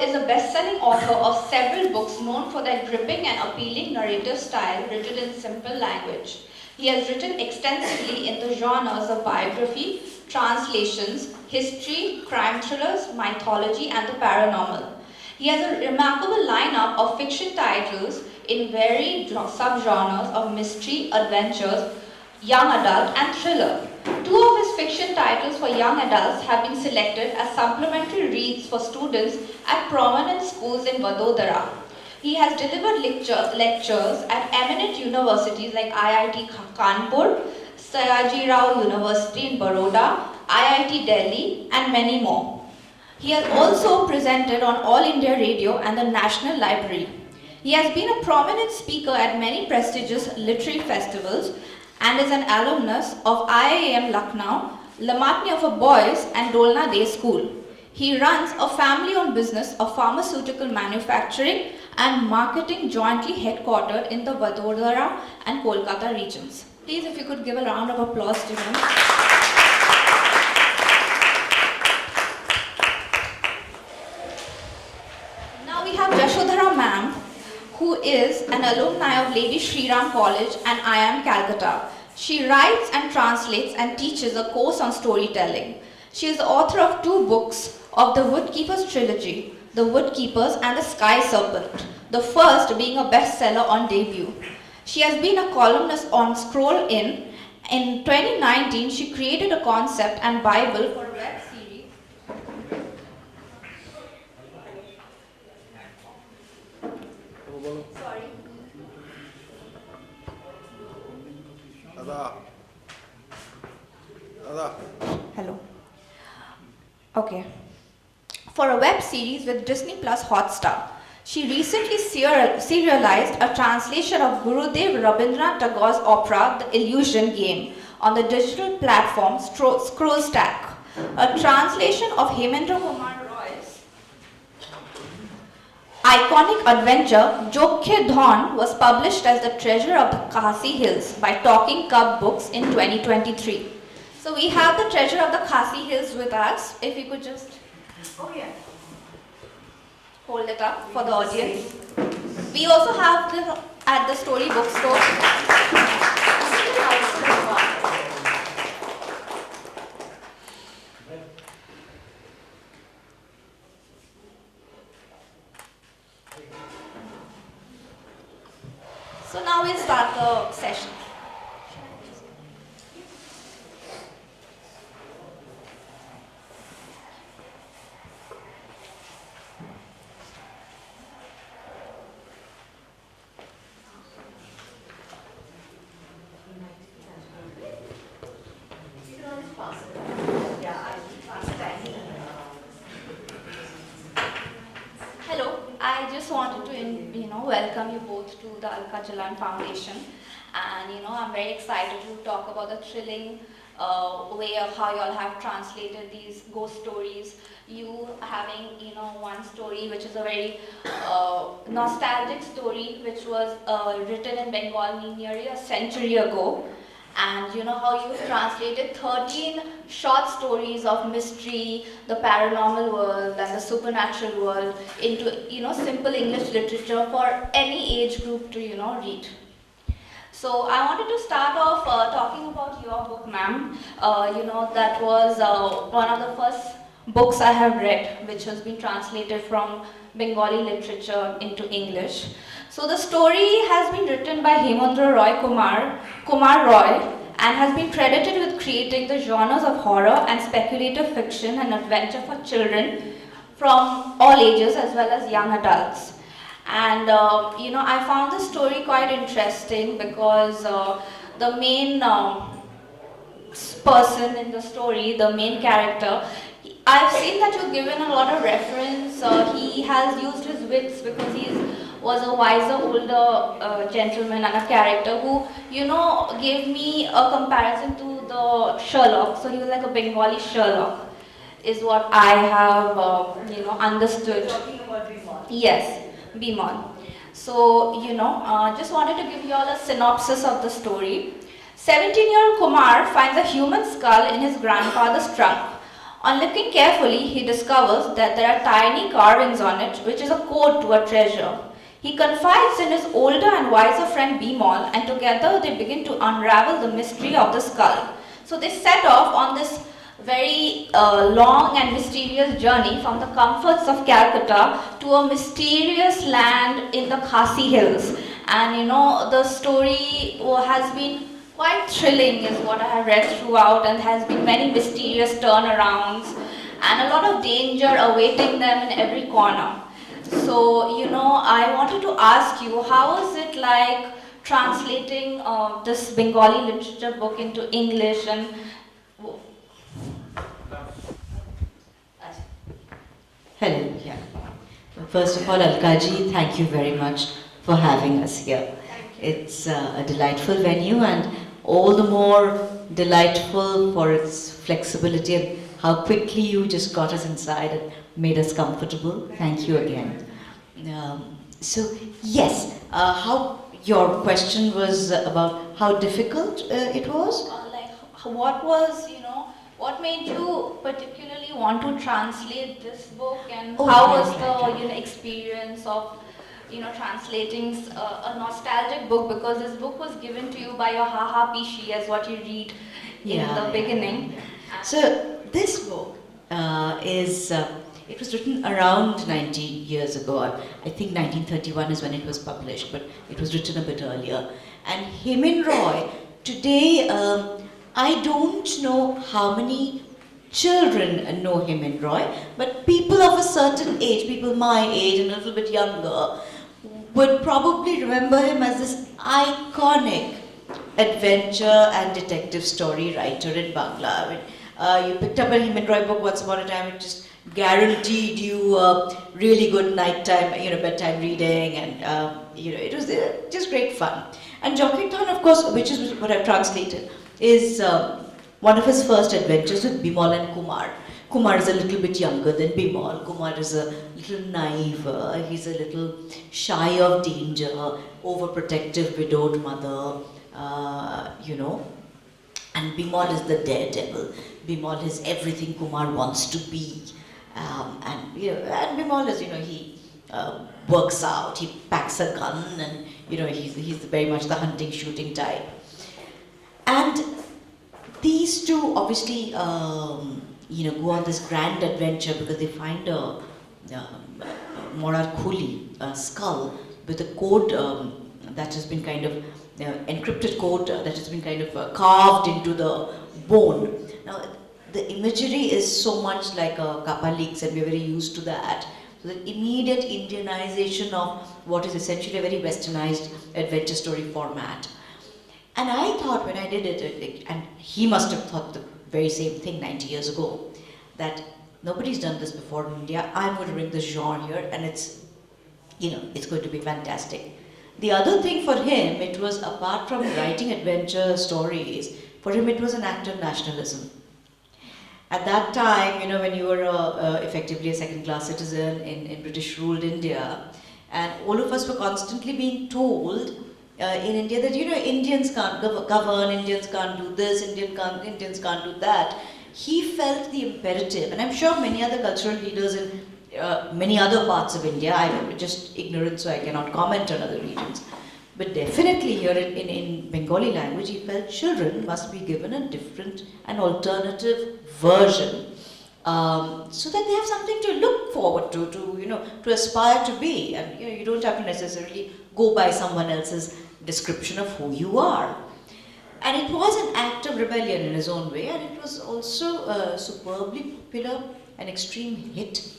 is a best-selling author of several books known for their gripping and appealing narrative style written in simple language. He has written extensively in the genres of biography, translations, history, crime thrillers, mythology, and the paranormal. He has a remarkable lineup of fiction titles in varied subgenres of mystery, adventures, young adult, and thriller. Two of his fiction titles for young adults have been selected as supplementary reads for students at prominent schools in Vadodara. He has delivered lectures at eminent universities like IIT Kanpur, Sayaji Rao University in Baroda, IIT Delhi, and many more. He has also presented on All India Radio and the National Library. He has been a prominent speaker at many prestigious literary festivals and is an alumnus of IIM Lucknow, Lamatni for Boys, and Dolna Day School. He runs a family-owned business of pharmaceutical manufacturing and marketing jointly headquartered in the Vadodara and Kolkata regions. Please, if you could give a round of applause to him. Now we have Jashodhara ma'am, who is an alumni of Lady Shri Ram College and IIM Calcutta. She writes and translates and teaches a course on storytelling. She is the author of 2 books of the Woodkeepers trilogy, The Woodkeepers and the Sky Serpent, the first being a bestseller on debut. She has been a columnist on Scroll In. In 2019, she created a concept and Bible for a web series. Sorry. Hello. Okay. For a web series with Disney Plus Hotstar. She recently serialized a translation of Gurudev Rabindranath Tagore's opera, The Illusion Game, on the digital platform Scrollstack. A translation of Hemendra Roy's iconic adventure, Jokhe Dhawn, was published as The Treasure of the Khasi Hills by Talking Cub Books in 2023. So we have The Treasure of the Khasi Hills with us. If you could just hold it up for the audience. We also have this at the Story Bookstore. So now we'll start the session. Hello, I just wanted to welcome you both to the Alka Jalan Foundation, and I'm very excited to talk about the thrilling way of how you all have translated these ghost stories. You having one story which is a very nostalgic story which was written in Bengal nearly a century ago. And how you've translated 13 short stories of mystery, the paranormal world and the supernatural world into simple English literature for any age group to read. So I wanted to start off talking about your book, ma'am. That was one of the first books I have read, which has been translated from Bengali literature into English. So the story has been written by Hemendra Roy Kumar Roy, and has been credited with creating the genres of horror and speculative fiction and adventure for children from all ages as well as young adults. And I found the story quite interesting because the main person in the story, the main character, I've seen that you've given a lot of reference. He has used his wits because he was a wiser, older gentleman and a character who, gave me a comparison to the Sherlock. So he was like a Bengali Sherlock, is what I have, understood. You're talking about Bimon. Yes, Bimon. So, just wanted to give you all a synopsis of the story. 17-year-old Kumar finds a human skull in his grandfather's trunk. On looking carefully, he discovers that there are tiny carvings on it, which is a code to a treasure. He confides in his older and wiser friend Bimol, and together they begin to unravel the mystery of the skull. So they set off on this very long and mysterious journey from the comforts of Calcutta to a mysterious land in the Khasi Hills. And the story has been quite thrilling, is what I have read throughout, and has been many mysterious turnarounds and a lot of danger awaiting them in every corner. So, I wanted to ask you, how is it like translating this Bengali literature book into English? And Hello, yeah. First of all, Alkaji, thank you very much for having us here. It's a delightful venue, and all the more delightful for its flexibility and how quickly you just got us inside and made us comfortable. Thank you again. So, yes, how your question was about how difficult it was? What made you particularly want to translate this book, and Oh, how right, was right, the experience of translating a nostalgic book, because this book was given to you by your Haha Pishi, as what you read in the beginning. So this book it was written around 90 years ago. I think 1931 is when it was published, but it was written a bit earlier. And Hemendra, today, I don't know how many children know Hemendra, but people of a certain age, people my age and a little bit younger, would probably remember him as this iconic adventure and detective story writer in Bangla. I mean, you picked up a Hemendra book once upon a time, it just guaranteed you really good nighttime, bedtime reading, and it was just great fun. And Jokirtan, of course, which is what I've translated, is one of his first adventures with Bimol and Kumar. Kumar is a little bit younger than Bimol. Kumar is a little naive, he's a little shy of danger, overprotective widowed mother, and Bimol is the daredevil. Bimol is everything Kumar wants to be. And Bimol is, he works out, he packs a gun, and he's very much the hunting, shooting type. And these two obviously, go on this grand adventure because they find a Morar Khuli, a skull with a code that has been kind of encrypted code that has been kind of carved into the bone. Now, the imagery is so much like Kapalix, and we're very used to that. So the immediate Indianization of what is essentially a very westernized adventure story format. And I thought when I did it, and he must have thought the very same thing 90 years ago, that nobody's done this before in India. I'm going to bring this genre here, and it's going to be fantastic. The other thing for him, it was, apart from writing adventure stories, for him it was an act of nationalism. At that time, when you were effectively a second-class citizen in British-ruled India, and all of us were constantly being told in India that Indians can't govern, Indians can't do this, Indians can't do that. He felt the imperative, and I'm sure many other cultural leaders in many other parts of India, I'm just ignorant so I cannot comment on other regions, but definitely here in Bengali language, he felt children must be given a different and alternative version, so that they have something to look forward to aspire to be, and you don't have to necessarily go by someone else's description of who you are. And it was an act of rebellion in his own way, and it was also superbly popular, an extreme hit.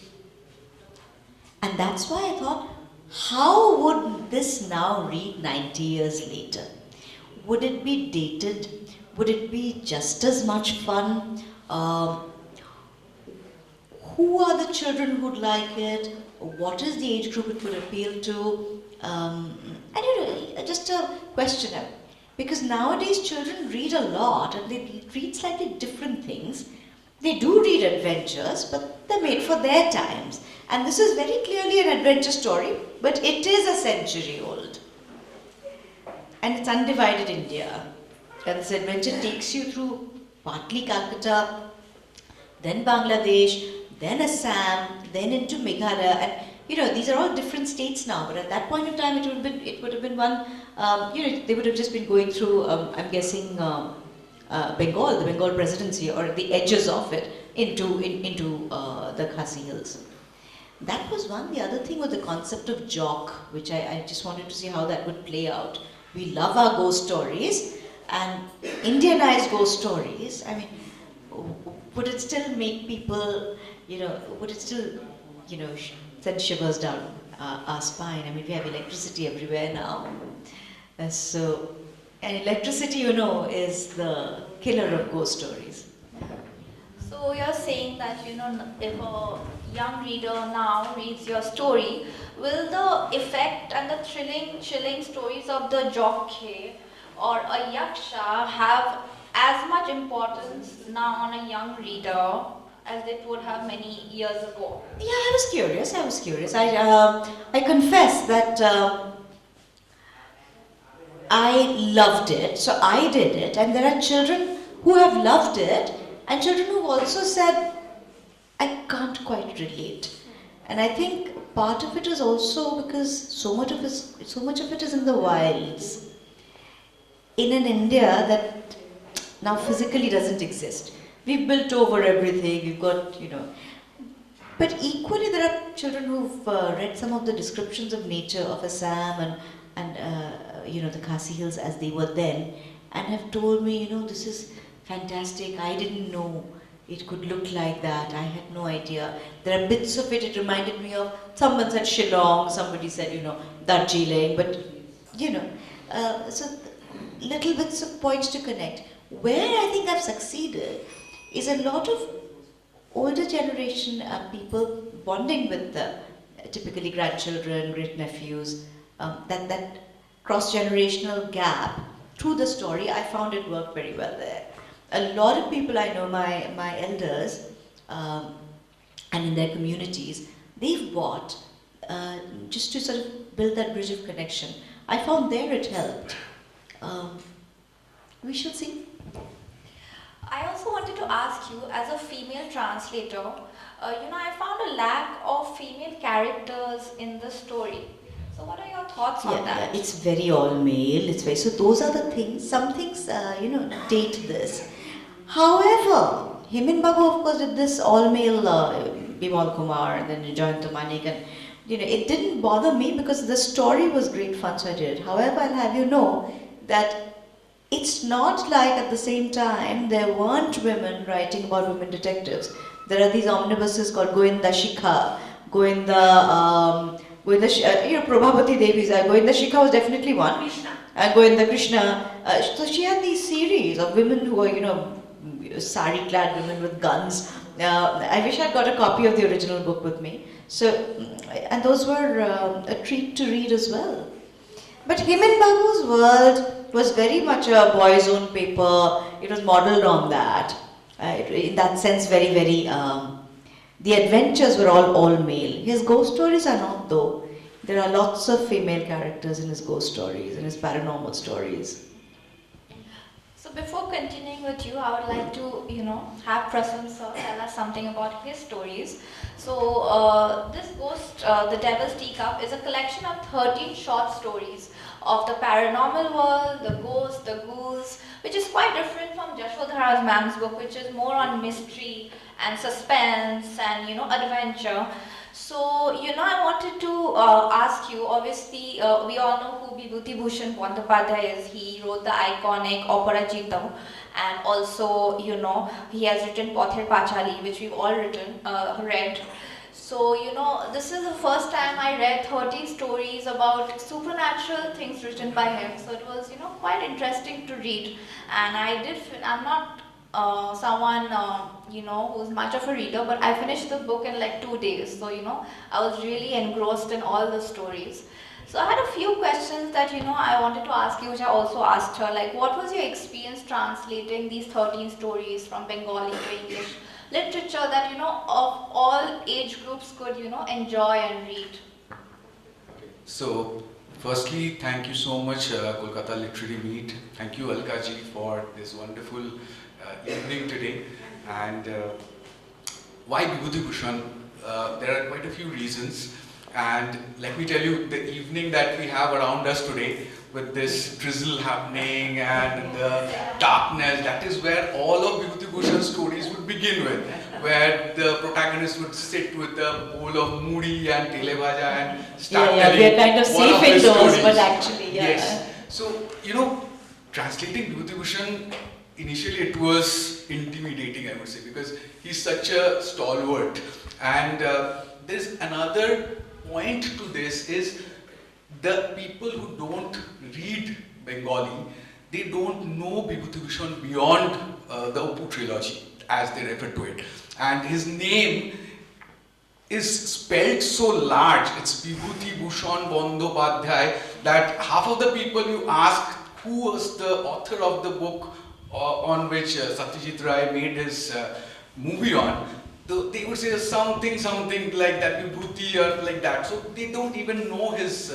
And that's why I thought, how would this now read 90 years later? Would it be dated? Would it be just as much fun? Who are the children who'd like it? What is the age group it would appeal to? And just a question, because nowadays children read a lot and they read slightly different things. They do read adventures, but they're made for their times. And this is very clearly an adventure story, but it is a century old. And it's undivided India. And this adventure takes you through partly Calcutta, then Bangladesh, then Assam, then into Meghalaya, and these are all different states now. But at that point in time, it would have been one. They would have just been going through. I'm guessing Bengal, the Bengal presidency, or the edges of it into the Khasi Hills. That was one. The other thing was the concept of jock, which I just wanted to see how that would play out. We love our ghost stories, and Indianized ghost stories. I mean, would it still make people, would it still, send shivers down our spine? I mean, we have electricity everywhere now. And electricity, is the killer of ghost stories. So you're saying that, if a young reader now reads your story, will the effect and the chilling stories of the jockey or a yaksha have as much importance now on a young reader as it would have many years ago? Yeah, I was curious. I confess that I loved it, so I did it, and there are children who have loved it, and children who've also said, I can't quite relate. And I think part of it is also because so much of it is in the wilds, in an India that now physically doesn't exist. We've built over everything, we've got, But equally there are children who've read some of the descriptions of nature of Assam and the Khasi Hills as they were then, and have told me, this is fantastic, I didn't know it could look like that, I had no idea. There are bits of it reminded me of, someone said Shillong, somebody said, Darjeeling, but, so little bits of points to connect. Where I think I've succeeded is a lot of older generation people bonding with the typically grandchildren, great nephews, that cross-generational gap through the story. I found it worked very well there. A lot of people I know, my elders, and in their communities, they've bought just to sort of build that bridge of connection. I found there it helped. We shall see. I also wanted to ask you, as a female translator, I found a lack of female characters in the story. So what are your thoughts on that? Yeah, it's very all male. So those are the things. Some things, date this. However, Hemendra Babu, of course, did this all male Bimal Kumar and then Jayanta Manik, and it didn't bother me because the story was great fun, so I did it. However, I'll have you know that it's not like at the same time there weren't women writing about women detectives. There are these omnibuses called Goinda Shikha, Prabhavati Devi's Goinda Shikha was definitely one. Krishna. Goinda Krishna. So she had these series of women who were, sari-clad women with guns. I wish I'd got a copy of the original book with me. So, and those were a treat to read as well. But Hemendra Babu's world was very much a boy's own paper. It was modelled on that. In that sense, very, very. The adventures were all male. His ghost stories are not, though. There are lots of female characters in his ghost stories, in his paranormal stories. So before continuing with you, I would like to, have Prasun sir tell us something about his stories. So this Ghost, The Devil's Teacup, is a collection of 13 short stories of the paranormal world, the ghosts, the ghouls, which is quite different from Jashodhara's ma'am's book, which is more on mystery and suspense and, adventure. So, I wanted to ask you, obviously, we all know who Bibhutibhushan Bandyopadhyay is. He wrote the iconic Operajitam, and also, he has written Pothir Pachali, which we've all read. So, this is the first time I read 13 stories about supernatural things written by him. So it was, quite interesting to read. And I'm not someone, who's much of a reader, but I finished the book in like 2 days. So, I was really engrossed in all the stories. So I had a few questions that, I wanted to ask you, which I also asked her. Like, what was your experience translating these 13 stories from Bengali to English literature that, of all age groups could, enjoy and read? So, firstly, thank you so much, Kolkata Literary Meet. Thank you, Alka ji, for this wonderful evening today. And why Bibhutibhushan? There are quite a few reasons, and let me tell you, the evening that we have around us today, with this drizzle happening and the darkness, that is where all of Bibhutibhushan's stories would begin with, where the protagonist would sit with a bowl of moody and tele bhaja and start telling we are kind of one safe his indoors, stories. but actually, Yes. So, translating Bibhutibhushan, initially it was intimidating, I would say, because he's such a stalwart. And there's another point to this is the people who don't read Bengali, they don't know Bibhutibhushan beyond the Upu trilogy, as they refer to it. And his name is spelled so large, it's Bibhutibhushan Bandyopadhyay, that half of the people you ask who was the author of the book on which Satyajit Ray made his movie on, they would say something like that, Vibhuti or like that. So they don't even know his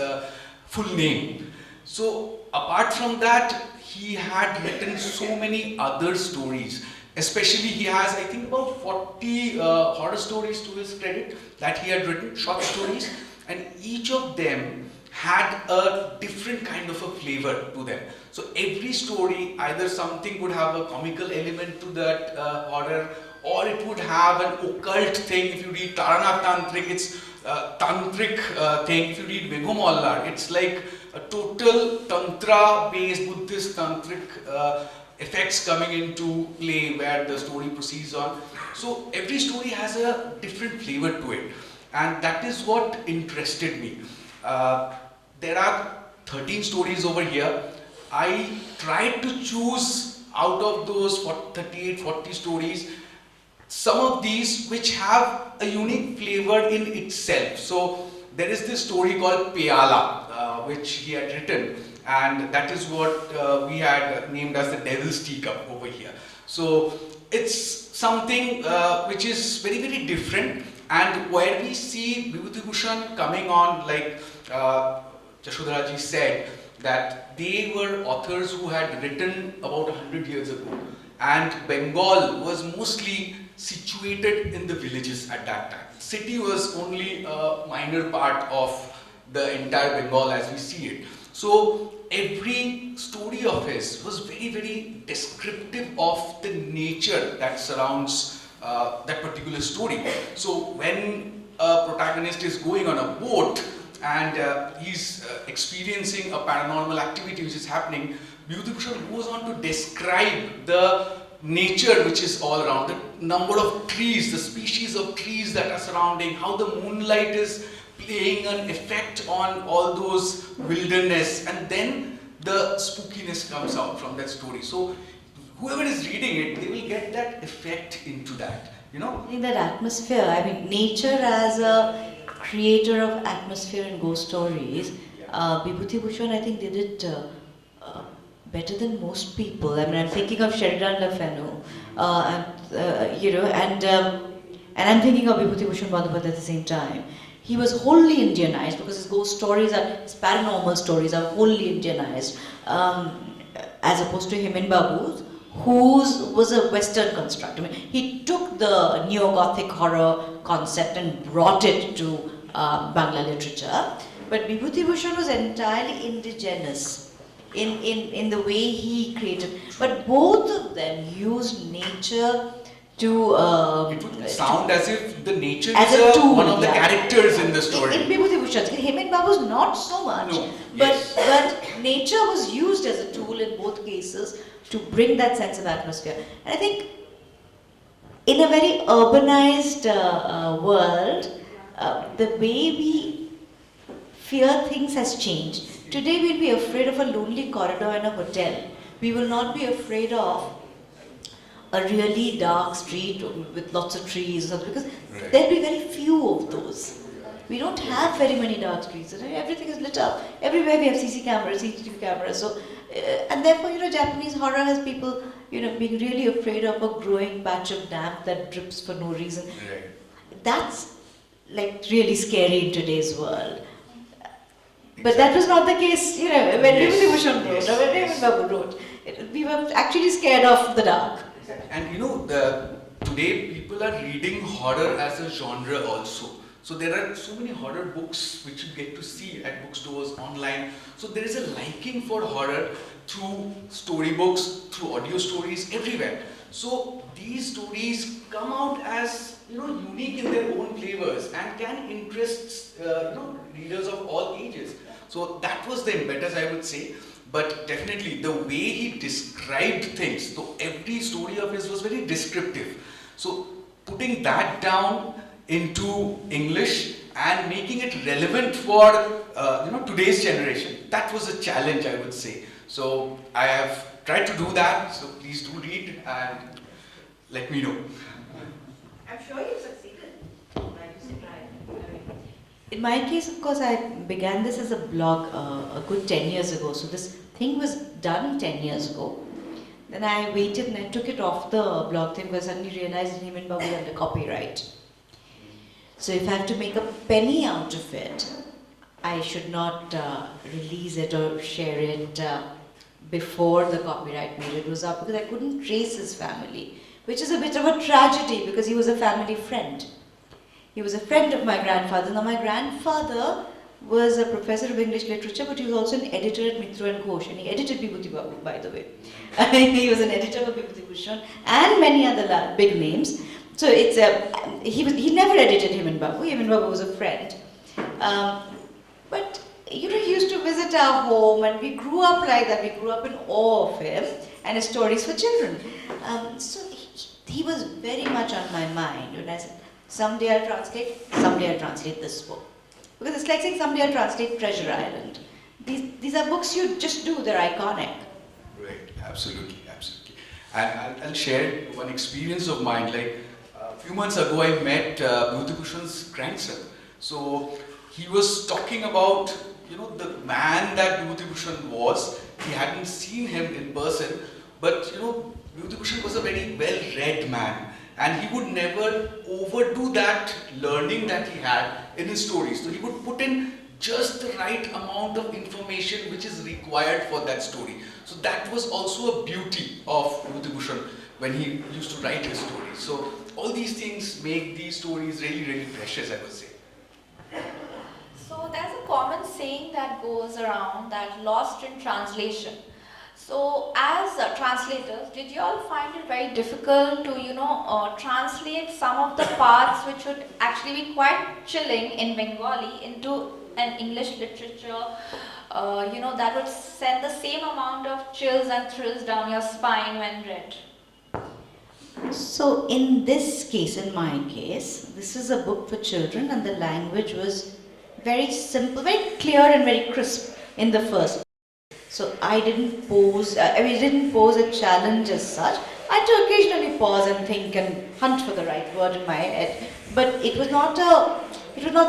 full name. So apart from that, he had written so many other stories. Especially he has, I think, about 40 horror stories to his credit that he had written, short stories, and each of them had a different kind of a flavor to them. So every story, either something would have a comical element to that horror, or it would have an occult thing. If you read Tarana Tantrik, it's tantric thing. If you read Vigomollar, it's like a total tantra-based Buddhist tantric effects coming into play where the story proceeds on. So every story has a different flavor to it, and that is what interested me. There are 13 stories over here. I tried to choose out of those 38, 40 stories, some of these which have a unique flavor in itself. So there is this story called Peyala, which he had written, and that is what we had named as the Devil's Teacup over here. So it's something which is very, very different, and where we see Bibhutibhushan coming on, like Jashodhara ji said, that they were authors who had written about 100 years ago, and Bengal was mostly situated in the villages at that time. City was only a minor part of the entire Bengal as we see it. So every story of his was very, very descriptive of the nature that surrounds that particular story. So when a protagonist is going on a boat and he's experiencing a paranormal activity which is happening, Bibhutibhushan goes on to describe the nature which is all around, the number of trees, the species of trees that are surrounding, how the moonlight is playing an effect on all those wilderness, and then the spookiness comes out from that story. So whoever is reading it, they will get that effect into that, I think that atmosphere, nature as a creator of atmosphere and ghost stories, Bibhutibhushan, I think, did it better than most people. I'm thinking of Sheridan Le Fanu, and I'm thinking of Bibhutibhushan Bandyopadhyay at the same time. He was wholly Indianized because his ghost stories, his paranormal stories are wholly Indianized, as opposed to Hemendra, whose was a Western construct. He took the neo-Gothic horror concept and brought it to Bangla literature, but Bibhutibhushan was entirely indigenous in the way he created. But both of them used nature to it would sound as if the nature as is a tool, one of the characters in the story. In Bibhutibhushan, Hemendra was not so much, No, but yes. but nature was used as a tool in both cases to bring that sense of atmosphere. And I think in a very urbanized world, the way we fear things has changed. Today we'll be afraid of a lonely corridor in a hotel. We will not be afraid of a really dark street with lots of trees, because there'll be very few of those. We don't have very many dark streets. Everything is lit up. Everywhere we have CCTV cameras. So, and therefore, Japanese horror has people, being really afraid of a growing patch of damp that drips for no reason. Right. That's like really scary in today's world. But that was not the case, when Bibhutibhushan wrote, or when Hemendra wrote. We were actually scared of the dark. And to today people are reading horror as a genre also. So there are so many horror books which you get to see at bookstores, online. So there is a liking for horror through storybooks, through audio stories, everywhere. So these stories come out as unique in their own flavors and can interest readers of all ages. So that was the impetus, I would say. But definitely the way he described things, so every story of his was very descriptive. So putting that down into English and making it relevant for today's generation, that was a challenge, I would say. So I have tried to do that. So please do read and let me know. I'm sure you succeeded. In my case, of course, I began this as a blog a good 10 years ago. So this thing was done 10 years ago. Then I waited and I took it off the blog thing because I suddenly realized Hemendra was under copyright. So if I have to make a penny out of it, I should not release it or share it before the copyright period was up, because I couldn't trace his family, which is a bit of a tragedy because he was a family friend. He was a friend of my grandfather. Now my grandfather was a professor of English literature, but he was also an editor at Mitra and Ghosh, and he edited Bibhutibhushan, by the way. He was an editor of Bibhutibhushan and many other big names. So it's he never edited Hemendra. Hemendra was a friend, but he used to visit our home, and we grew up like that. We grew up in awe of him and his stories for children. So he was very much on my mind when I said, someday I'll translate this book. Because it's like saying someday I'll translate Treasure Island. These are books you just do, they're iconic. Right, absolutely. And I'll share one experience of mine. Like a few months ago, I met Bibhutibhushan's grandson. So he was talking about the man that Bibhutibhushan was. He hadn't seen him in person, but Bibhutibhushan was a very well-read man, and he would never overdo that learning that he had in his stories. So he would put in just the right amount of information which is required for that story. So that was also a beauty of Bibhutibhushan when he used to write his stories. So all these things make these stories really, really precious, I would say. So there's a common saying that goes around that lost in translation. So as translators, did you all find it very difficult to translate some of the parts which would actually be quite chilling in Bengali into an English literature, that would send the same amount of chills and thrills down your spine when read? So in this case, in my case, this is a book for children, and the language was very simple, very clear and very crisp in the first. So I didn't pose, didn't pose a challenge as such. I had to occasionally pause and think and hunt for the right word in my head. But it was not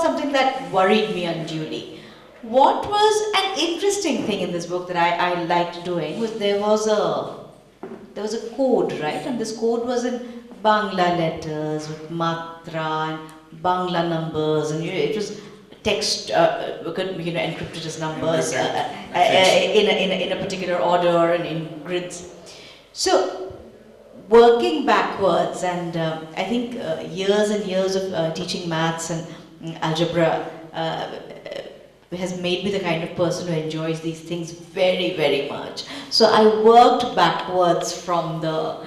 something that worried me unduly. What was an interesting thing in this book that I liked doing was there was a code, right? And this code was in Bangla letters with matra and Bangla numbers, and it was text encrypted as numbers in a particular order and in grids. So working backwards, and I think years and years of teaching maths and algebra has made me the kind of person who enjoys these things very, very much. So I worked backwards from the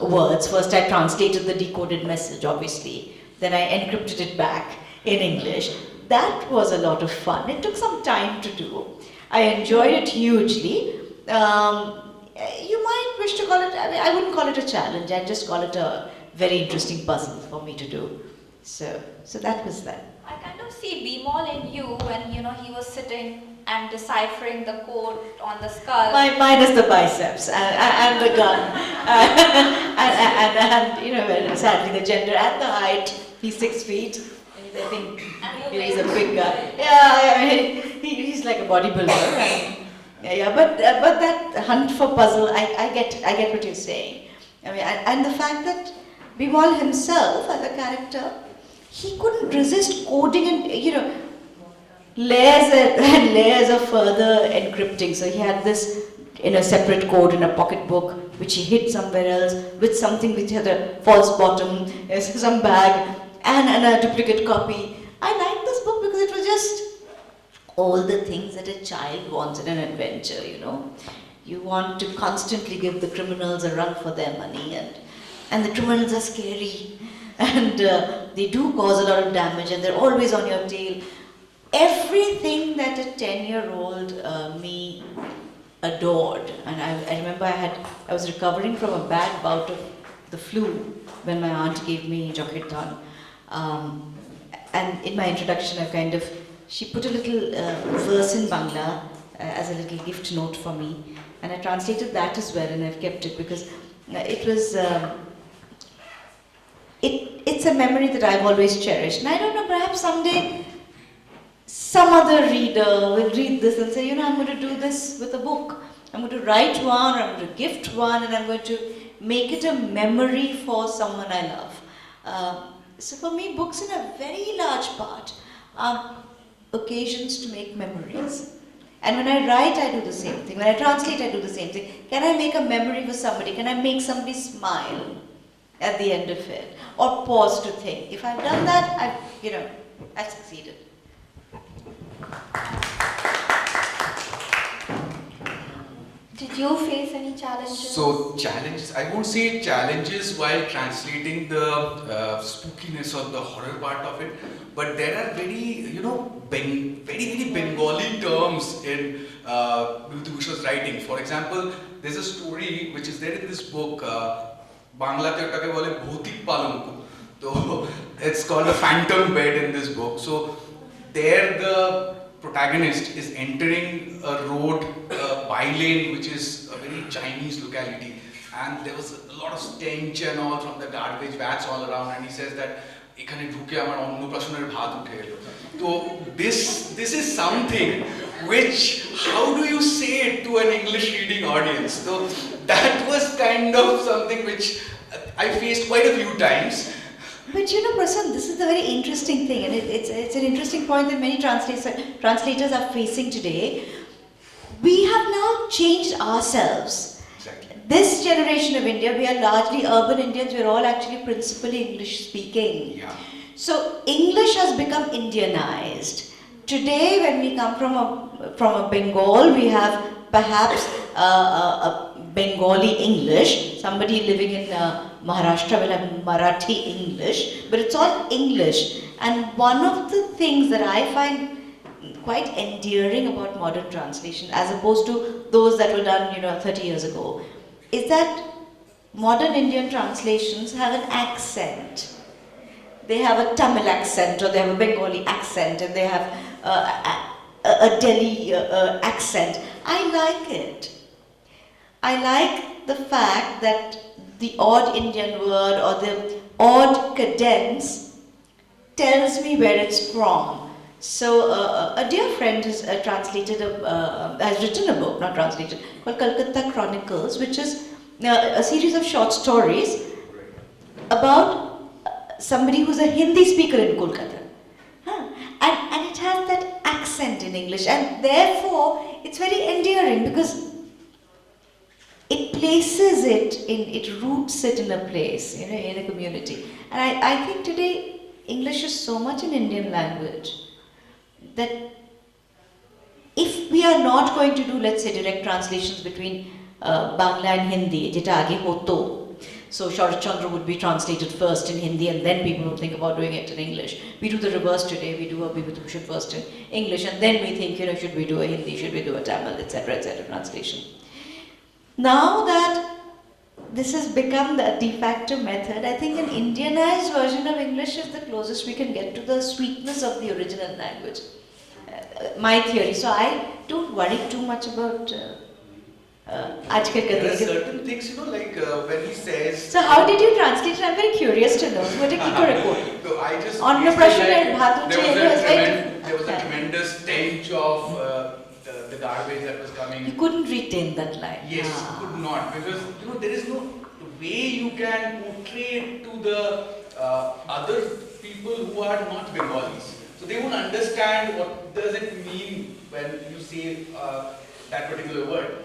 words. First I translated the decoded message, obviously. Then I encrypted it back in English. That was a lot of fun. It took some time to do. I enjoyed it hugely. You might wish to call it, I wouldn't call it a challenge, I'd just call it a very interesting puzzle for me to do. So that was that. I kind of see Bimol in you when he was sitting and deciphering the code on the skull. Minus the biceps and the gun and sadly the gender and the height. He's 6 feet. I think he's a big guy. Yeah, he's like a bodybuilder. But that hunt for puzzle, I get what you're saying. And the fact that Bimol himself as a character, he couldn't resist coding and layers and layers of further encrypting. So he had this in a separate code in a pocketbook, which he hid somewhere else, with something which had a false bottom, some bag, and a duplicate copy. I liked this book because it was just all the things that a child wants in an adventure, you know. You want to constantly give the criminals a run for their money, and the criminals are scary, and they do cause a lot of damage, and they're always on your tail. Everything that a 10-year-old me adored. And I remember I was recovering from a bad bout of the flu when my aunt gave me Jashodhara. And in my introduction, she put a little verse in Bangla as a little gift note for me. And I translated that as well, and I've kept it because it was, it's a memory that I've always cherished. And I don't know, perhaps someday some other reader will read this and say, you know, I'm going to do this with a book. I'm going to write one, or I'm going to gift one, and I'm going to make it a memory for someone I love. So for me, books in a very large part are occasions to make memories. And when I write, I do the same thing. When I translate, I do the same thing. Can I make a memory for somebody? Can I make somebody smile at the end of it? Or pause to think? If I've done that, I've succeeded. Did you face any challenges? So challenges, I won't say challenges while translating the spookiness or the horror part of it, but there are very, very Bengali terms in Bibhutibhushan's writing. For example, there's a story which is there in this book, Bangla te otake bole Bhootik Palanko. So it's called the phantom bed in this book. So there the protagonist is entering a road, by-lane, which is a very Chinese locality, and there was a lot of stench and all from the garbage vats all around, and he says that এখানে ঢুকে আমার অন্নপ্রাশনের ভাত উঠে এলো. So this is something which, how do you say it to an English reading audience? So that was kind of something which I faced quite a few times. But you know, Prasun, this is the very interesting thing, and it's an interesting point that many translators are facing today. We have now changed ourselves. Exactly. This generation of India, we are largely urban Indians, we're all actually principally English speaking. Yeah. So English has become Indianized. Today, when we come from a Bengal, we have perhaps a Bengali English. Somebody living in Maharashtra will have Marathi English, but it's all English. And one of the things that I find quite endearing about modern translation, as opposed to those that were done, 30 years ago, is that modern Indian translations have an accent. They have a Tamil accent, or they have a Bengali accent, and they have a Delhi accent. I like it. I like the fact that the odd Indian word or the odd cadence tells me where it's from. So a dear friend has has written a book, not translated, called Calcutta Chronicles, which is a series of short stories about somebody who's a Hindi speaker in Kolkata. And it has that accent in English, and therefore it's very endearing because it places it roots it in a place, in a community. And I think today English is so much an Indian language that if we are not going to do, let's say, direct translations between Bangla and Hindi, jeta age hoto, so Sharat Chandra would be translated first in Hindi and then people would think about doing it in English. We do the reverse today. We do a Bibhutibhushan first in English, and then we think, should we do a Hindi, should we do a Tamil, etc., translation. Now that this has become the de facto method, I think an Indianized version of English is the closest we can get to the sweetness of the original language. My theory. So I don't worry too much about There are certain things, like when he says... So how did you translate it? I'm very curious to know. What did you report? So I just... There was a tremendous stench of the garbage that was coming. You couldn't retain that line. Yes, could not, because there is no way you can portray it to the other people who are not Bengalis. So they won't understand what does it mean when you say that particular word.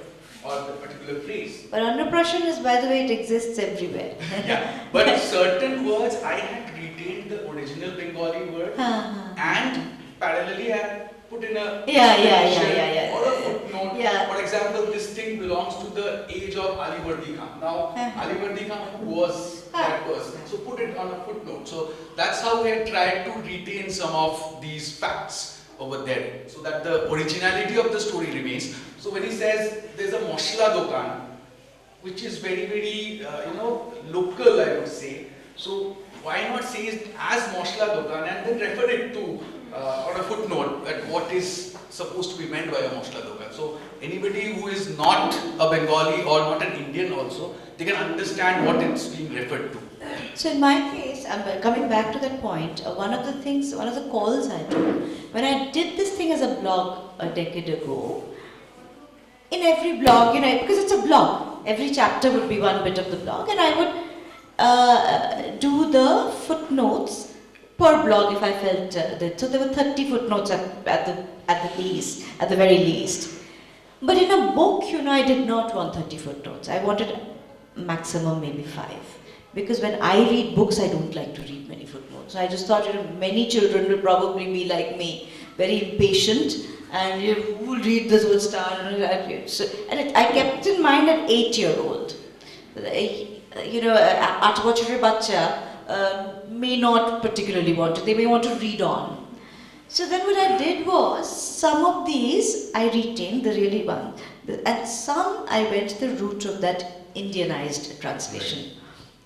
or the particular phrase. But Annaprashan is, by the way, it exists everywhere. Yeah, but certain words I had retained the original Bengali word and parallelly I had put in a Yeah. or a footnote. Yeah. For example, this thing belongs to the age of Alivardi Khan. Now, Alivardi Khan, who was that person? So put it on a footnote. So that's how we had tried to retain some of these facts over there, so that the originality of the story remains. So when he says there's a Moshla Dokan, which is very, very, local, I would say. So why not say it as Moshla Dokan and then refer it to, on a footnote, at what is supposed to be meant by a Moshla Dokan. So anybody who is not a Bengali or not an Indian also, they can understand what it's being referred to. So in my case, coming back to that point, one of the calls I took, when I did this thing as a blog a decade ago, in every blog, because it's a blog, every chapter would be one bit of the blog, and I would do the footnotes per blog if I felt that. So there were 30 footnotes at the very least. But in a book, I did not want 30 footnotes. I wanted maximum maybe 5. Because when I read books, I don't like to read many footnotes. So I just thought, many children will probably be like me, very impatient, and who will read this will start. I kept in mind an 8-year-old. 8 বছরের বাচ্চা may not particularly want to. They may want to read on. So then what I did was, some of these I retained, the really one, and some I went the route of that Indianized translation. Right.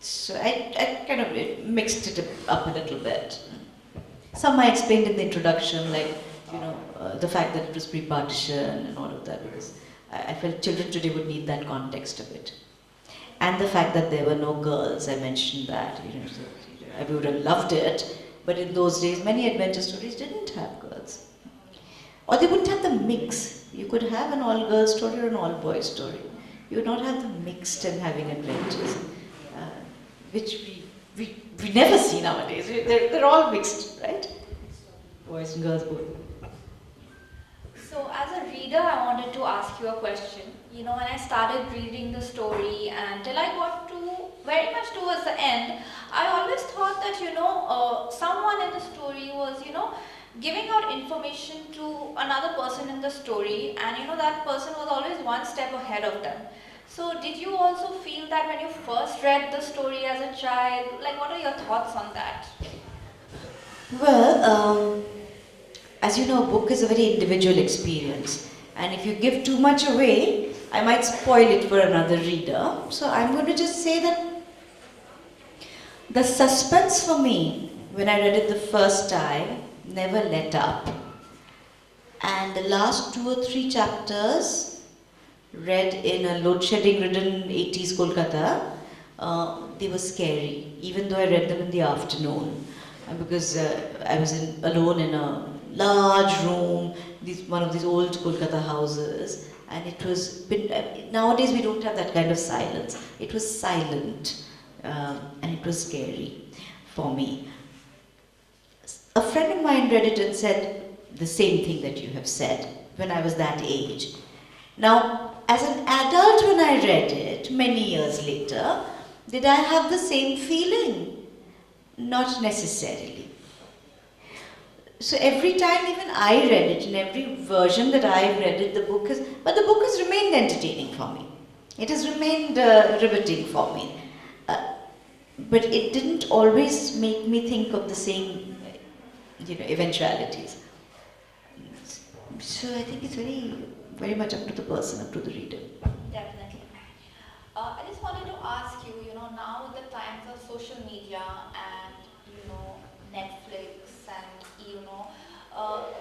So I kind of mixed it up a little bit. Some I explained in the introduction, like, the fact that it was pre-partition and all of that, because I felt children today would need that context of it. And the fact that there were no girls, I mentioned that, so I would have loved it, but in those days, many adventure stories didn't have girls. Or they wouldn't have the mix. You could have an all-girls story or an all-boys story. You would not have the mixed and having adventures. Which we never see nowadays. They're all mixed, right? Boys and girls both. So as a reader, I wanted to ask you a question. When I started reading the story and till I got to very much towards the end, I always thought that, someone in the story was, giving out information to another person in the story, and, that person was always one step ahead of them. So did you also feel that when you first read the story as a child? Like, what are your thoughts on that? Well, as you know, a book is a very individual experience. And if you give too much away, I might spoil it for another reader. So I'm going to just say that the suspense for me, when I read it the first time, never let up. And the last 2 or 3 chapters, read in a load-shedding ridden 80s Kolkata, they were scary, even though I read them in the afternoon, because I was alone in a large room, one of these old Kolkata houses, and it was, nowadays we don't have that kind of silence. It was silent, and it was scary for me. A friend of mine read it and said the same thing that you have said, when I was that age. Now, as an adult, when I read it, many years later, did I have the same feeling? Not necessarily. So every time even I read it, in every version that I've read it, the book has remained entertaining for me. It has remained riveting for me. But it didn't always make me think of the same, eventualities. So I think it's very much up to the person, up to the reader. Definitely. I just wanted to ask you, now with the times of social media and, Netflix and,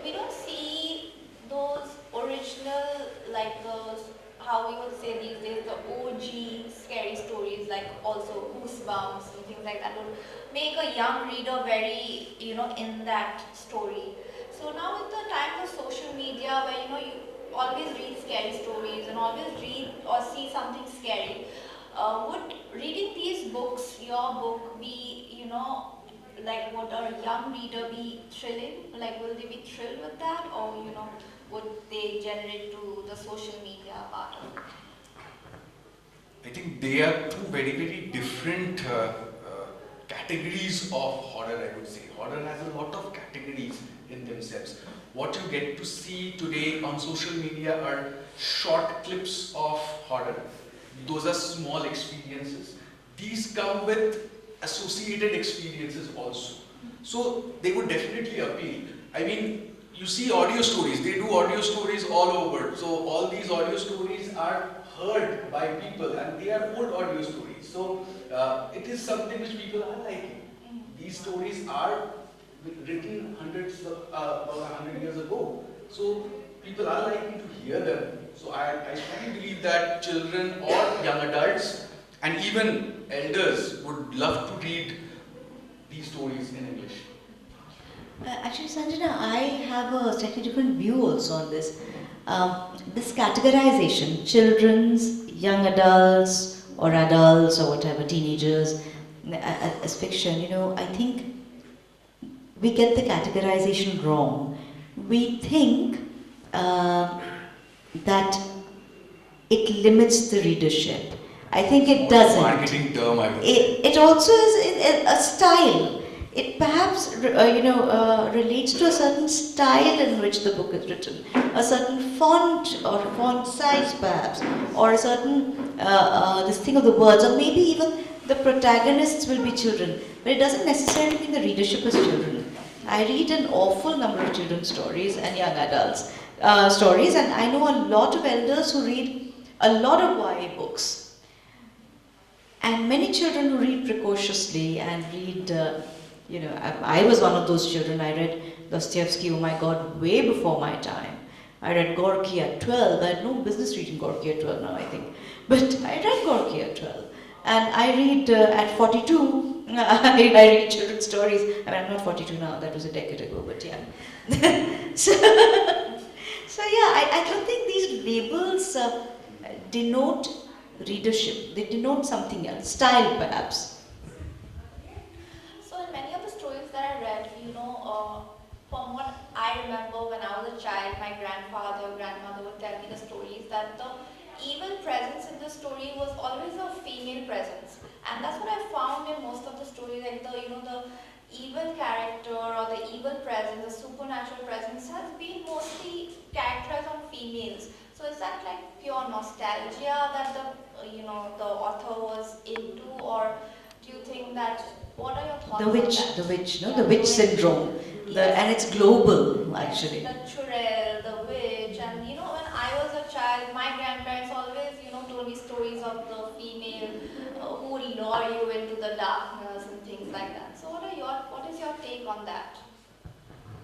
we don't see those original, like those, how we would say these days, the OG scary stories, like also Goosebumps and things like that would make a young reader very, in that story. So now with the times of social media where, you always read scary stories and always read or see something scary, would reading these books, your book, be, like, would a young reader be thrilling? Like, will they be thrilled with that, or would they generate to the social media part of it? think they are two very different categories of horror, I would say. Horror has a lot of categories in themselves. What you get to see today on social media are short clips of horror. Those are small experiences. These come with associated experiences also. So they would definitely appeal. I mean, you see audio stories, they do audio stories all over. So all these audio stories are heard by people and they are old audio stories. So it is something which people are liking. These stories are written hundreds of, about 100 years ago. So people are liking to hear them. So I strongly believe that children or young adults and even elders would love to read these stories in English. Actually, Sanjna, I have a slightly different view also on this. This categorization, children's, young adults, or adults, or whatever, teenagers, as fiction, I think we get the categorization wrong. We think that it limits the readership. I think it doesn't. Marketing term, I would say. It also is a style. It perhaps relates to a certain style in which the book is written, a certain font or font size perhaps, or a certain this thing of the words, or maybe even the protagonists will be children, but it doesn't necessarily mean the readership is children. I read an awful number of children's stories and young adults stories, and I know a lot of elders who read a lot of YA books, and many children who read precociously and read. I was one of those children. I read Dostoevsky, oh my God, way before my time. I read Gorky at 12. I had no business reading Gorky at 12 now, I think. But I read Gorky at 12. And I read at 42, I read children's stories. I mean, I'm not 42 now, that was a decade ago, but yeah. so yeah, I don't think these labels denote readership. They denote something else, style perhaps. So in many of the stories that I read, from what I remember when I was a child, my grandmother would tell me the stories that the evil presence in the story was always a female presence, and that's what I found in most of the stories. Like the evil character or the evil presence, the supernatural presence has been mostly characterized on females. So is that like pure nostalgia that the author was into, or do you think that? What are your thoughts on that? The witch syndrome, and it's global actually. The churel, the witch, and when I was a child, my grandparents always told me stories of the female who will lure you into the darkness and things like that. So what is your take on that?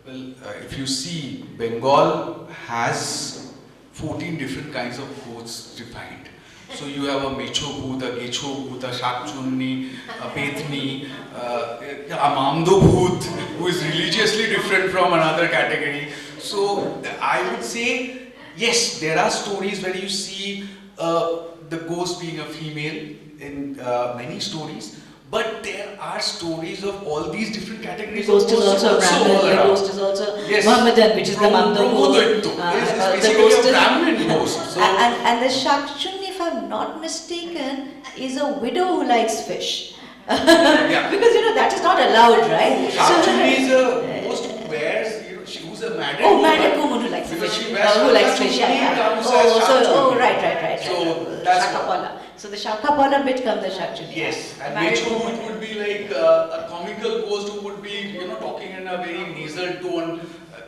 Well, if you see, Bengal has 14 different kinds of bhoots defined. So you have a mecho bhoot, a gecho bhoot, a shakchunni, a petni, a mamdo bhoot, who is religiously different from another category. So I would say, yes, there are stories where you see the ghost being a female in many stories, but there are stories of all these different categories. The ghost is also Brahmin, the ghost is also Mohammedan, which is the Mamdo Bhoot. It's basically a Brahmin ghost. So and the Shakchunni, if I'm not mistaken, is a widow who likes fish. yeah. Because that is not allowed, right? Shakchunni is a ghost who wears, who's a married woman who likes because fish. she wears Who likes fish, right. So that's Shakapala. So the Shakapala bit comes the Shakchunni. Yes, and Mecho would be like a comical ghost who would be, talking in a very nasal tone,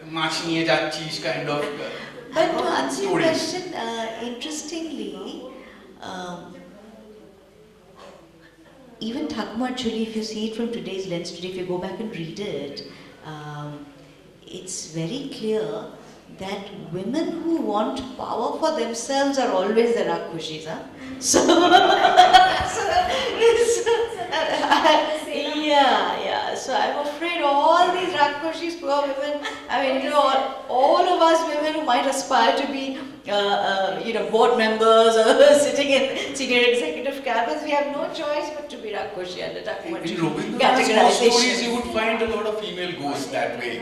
mach niye jachis kind of But to answer your stories. question, interestingly, even Thakmar Chuli, if you see it from today's lens today, if you go back and read it, it's very clear that women who want power for themselves are always the Rakushis, huh? So I'm afraid all these Rakoshis, poor women. I mean, all of us women who might aspire to be, board members or sitting in senior executive cabins, we have no choice but to be Rakoshi under In Takmachi Rabindranath's ghost stories, you would find a lot of female ghosts that way.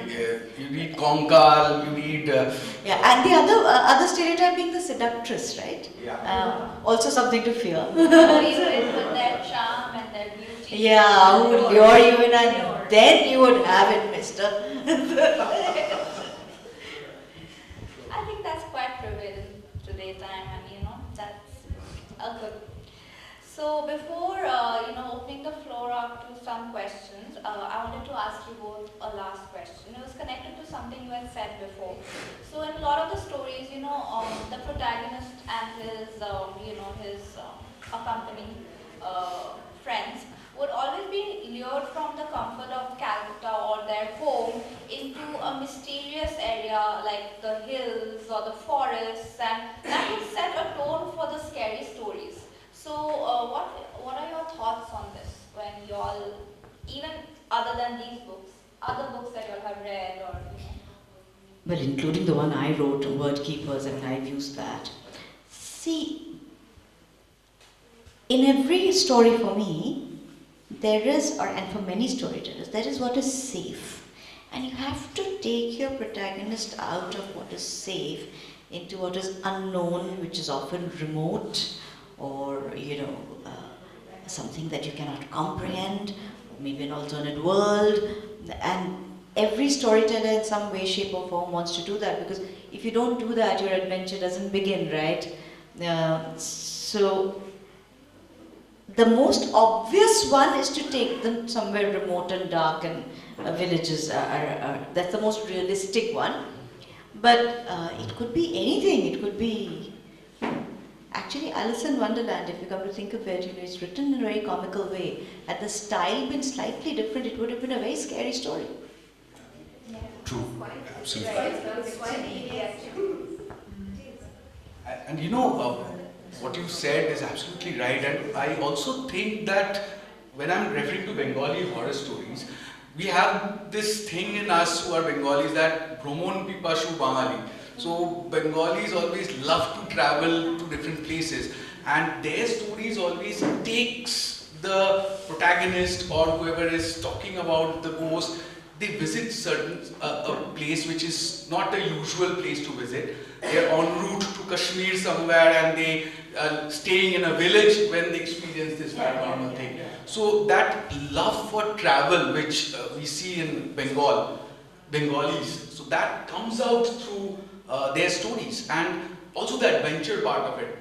You need Konkal, you need... Yeah, and the other stereotype being the seductress, right? Yeah. Also something to fear. With their charm and their beauty. Yeah, who would lure you in, and then you would have it, mister. I think that's quite prevalent today time, and that's a good. So before opening the floor up to some questions, I wanted to ask you both a last question. It was connected to something you had said before. So in a lot of the stories, the protagonist and his accompanying friends would always be lured from the comfort of Calcutta or their home into a mysterious area like the hills or the forests, and that would set a tone for the scary stories. So what are your thoughts on this when you all, even other than these books, other books that you all have read or Well, including the one I wrote, Word Keepers, I mean, I've used that. See, in every story for me, there is, and for many storytellers, there is what is safe. And you have to take your protagonist out of what is safe into what is unknown, which is often remote, or something that you cannot comprehend, maybe an alternate world. And every storyteller in some way, shape or form wants to do that, because if you don't do that, your adventure doesn't begin, right? So the most obvious one is to take them somewhere remote and dark, and villages that's the most realistic one. But it could be anything. It could be actually Alice in Wonderland, if you come to think of it. It's written in a very comical way. Had the style been slightly different, it would have been a very scary story. True, absolutely. it's quite easy actually. And what you said is absolutely right, and I also think that when I'm referring to Bengali horror stories, we have this thing in us who are Bengalis that Bromon Pipashu Bangali. So Bengalis always love to travel to different places, and their stories always takes the protagonist or whoever is talking about the ghost. They visit a place which is not a usual place to visit. They're en route to Kashmir somewhere, and they are staying in a village when they experience this paranormal thing. So that love for travel, which we see in Bengalis, so that comes out through their stories, and also the adventure part of it.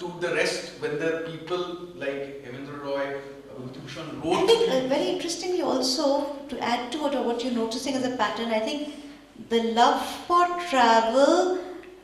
To the rest, when the people like Hemendra Roy, Bibhutibhushan wrote. I think very interestingly also, to add to what you're noticing as a pattern, I think the love for travel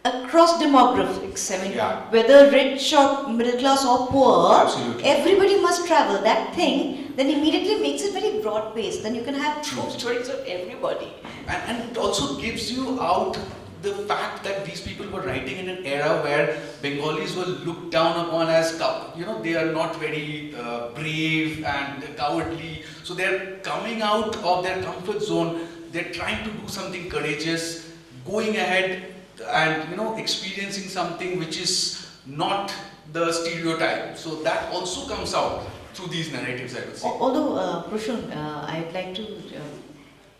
across demographics. I mean, whether rich or middle class or poor, absolutely, everybody must travel. That thing then immediately makes it very broad based. Then you can have stories of everybody. And it also gives you out the fact that these people were writing in an era where Bengalis were looked down upon as, they are not very brave and cowardly. So they're coming out of their comfort zone. They're trying to do something courageous, going ahead and experiencing something which is not the stereotype. So that also comes out through these narratives, I would say. Although, Prasun, I'd like to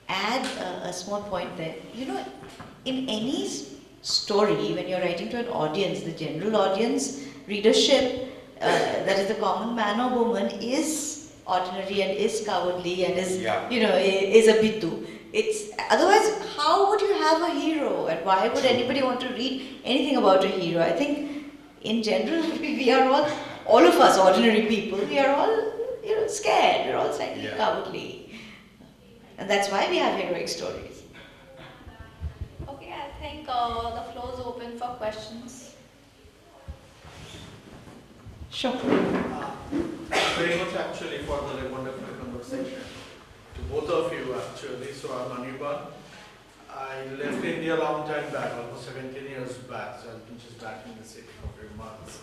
add a small point there. In any story, when you're writing to an audience, the general audience, readership, that is the common man or woman, is ordinary and is cowardly and is, is a bitu. Otherwise, how would you have a hero, and why would anybody want to read anything about a hero? I think, in general, we are all of us ordinary people, we are all, scared. We're all slightly cowardly, and that's why we have heroic stories. Okay, I think the floor is open for questions. Sure. Very much actually for the wonderful conversation. To both of you actually. So I'm Anirban. I left India a long time back, almost 17 years back. So I've been just back in the city for a few months.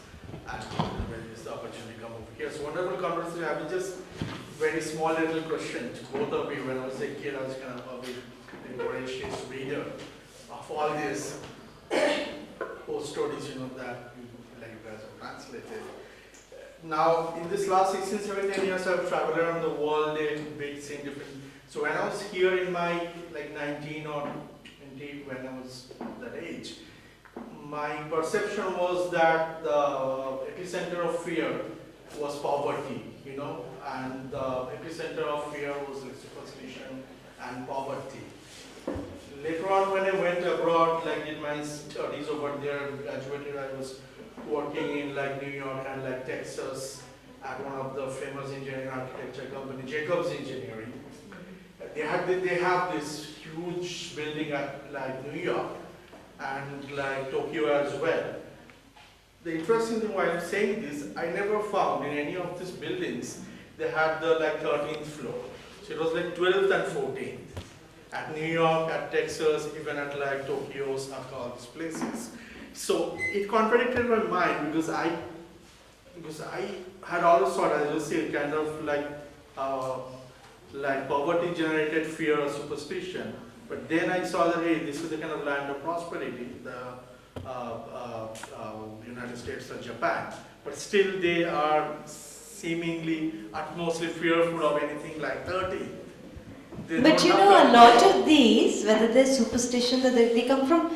And when it's the opportunity to come over here. So wonderful conversation. I have just very small little question to both of you. When I was a kid, I was kind of a bit voracious reader of all these post stories, that you guys have translated. Now, in this last 16, 17 years, I've traveled around the world and seen different. So when I was here in my 19 or 20, when I was that age, my perception was that the epicenter of fear was poverty, and the epicenter of fear was superstition and poverty. Later on, when I went abroad, did my studies over there, graduated, I was working in New York and Texas at one of the famous engineering architecture company, Jacobs Engineering. They have this huge building at New York and Tokyo as well. The interesting thing why I'm saying this, I never found in any of these buildings they had the 13th floor. So it was 12th and 14th. At New York, at Texas, even at Tokyo, Osaka, all these places. So it contradicted my mind because I had always thought, as you say, kind of poverty generated fear or superstition. But then I saw that, hey, this is the kind of land of prosperity, the United States or Japan. But still they are seemingly utmostly fearful of anything like 30. But a lot of these, whether they're superstition, that they come from,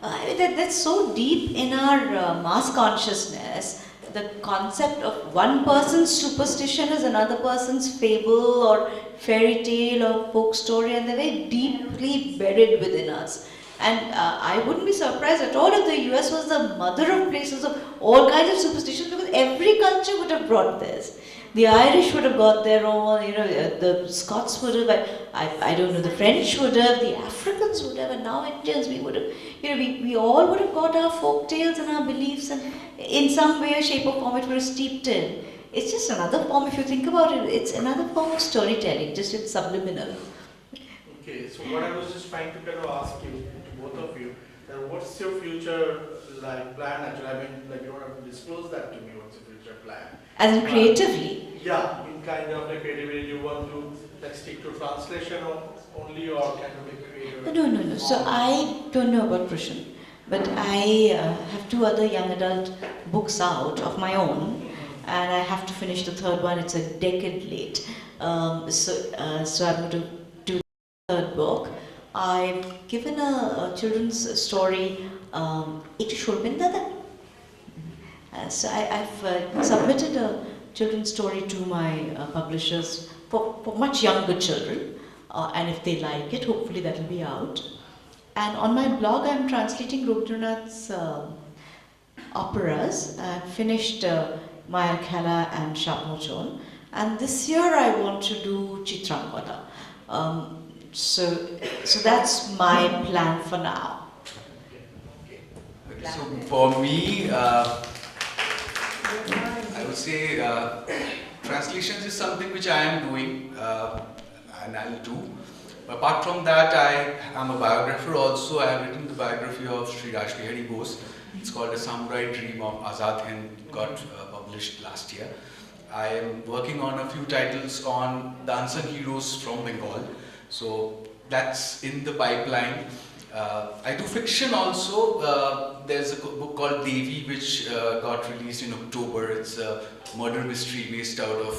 that's so deep in our mass consciousness. The concept of one person's superstition is another person's fable or fairy tale or folk story, and they're very deeply buried within us. And I wouldn't be surprised at all if the US was the mother of places of all kinds of superstitions, because every culture would have brought this. The Irish would have got their own, the Scots would have, I don't know, the French would have, the Africans would have, and now Indians, we would have, we all would have got our folk tales and our beliefs, and in some way or shape or form it would have steeped in. It's just another form, if you think about it, it's another form of storytelling, just it's subliminal. Okay, so what I was just trying to kind of ask you, to both of you, what's your future plan actually? I mean, you don't have to disclose that to me, what's your future plan? As in creatively? Yeah, in kind of creativity, you want to stick to translation only, or kind of creative? No. So I don't know about Prasun, but I have 2 other young adult books out of my own, and I have to finish the 3rd one. It's a decade late. So I'm going to do the 3rd book. I've given a children's story, Ek Shulbin Dada. So I've submitted a children's story to my publishers for much younger children, and if they like it, hopefully that will be out. And on my blog, I'm translating Rabindranath's operas. I finished Maya Khela and Shapmochon, and this year I want to do Chitrangada. So that's my plan for now. Okay, so for me, I would say translations is something which I am doing and I'll do. Apart from that, I am a biographer also. I have written the biography of Sri Rashtrihari Bose. It's called A Samurai Dream of Azad Hind, got published last year. I am working on a few titles on the unsung heroes from Bengal. So that's in the pipeline. I do fiction also. There's a book called Devi which got released in October. It's a murder mystery based out of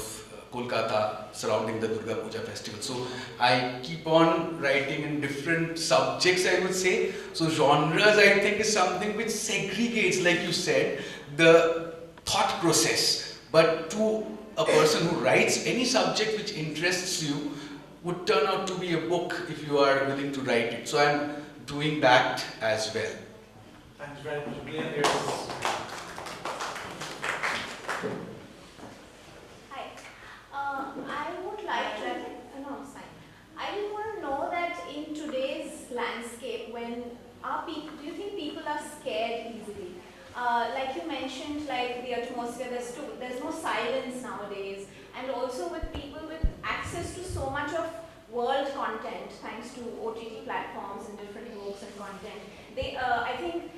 Kolkata surrounding the Durga Puja festival. So I keep on writing in different subjects, I would say. So genres, I think, is something which segregates, like you said, the thought process. But to a person who writes, any subject which interests you would turn out to be a book if you are willing to write it. So I'm doing that as well. Thanks very much. Hi. I would like to, no, it's fine. I just want to know that in today's landscape, when do you think people are scared easily? Like you mentioned, like the atmosphere, there's no silence nowadays, and also with people with access to so much of world content, thanks to OTT platforms and different books and content, I think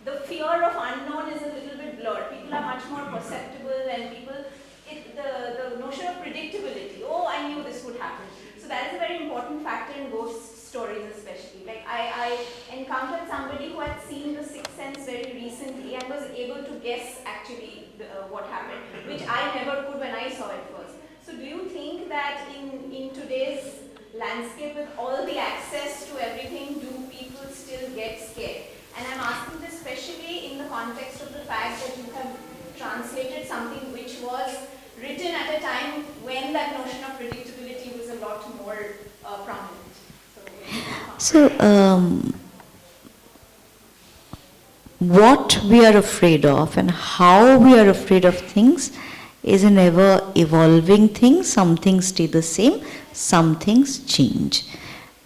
the fear of unknown is a little bit blurred. People are much more perceptible, and the notion of predictability, oh, I knew this would happen. So that is a very important factor in ghost stories. what happened, which I never could when I saw it first. So do you think that in today's landscape with all the access to everything, do people still get scared? And I'm asking this especially in the context of the fact that you have translated something which was written at a time when that notion of predictability was a lot more prominent. What we are afraid of and how we are afraid of things is an ever evolving thing. Some things stay the same, some things change.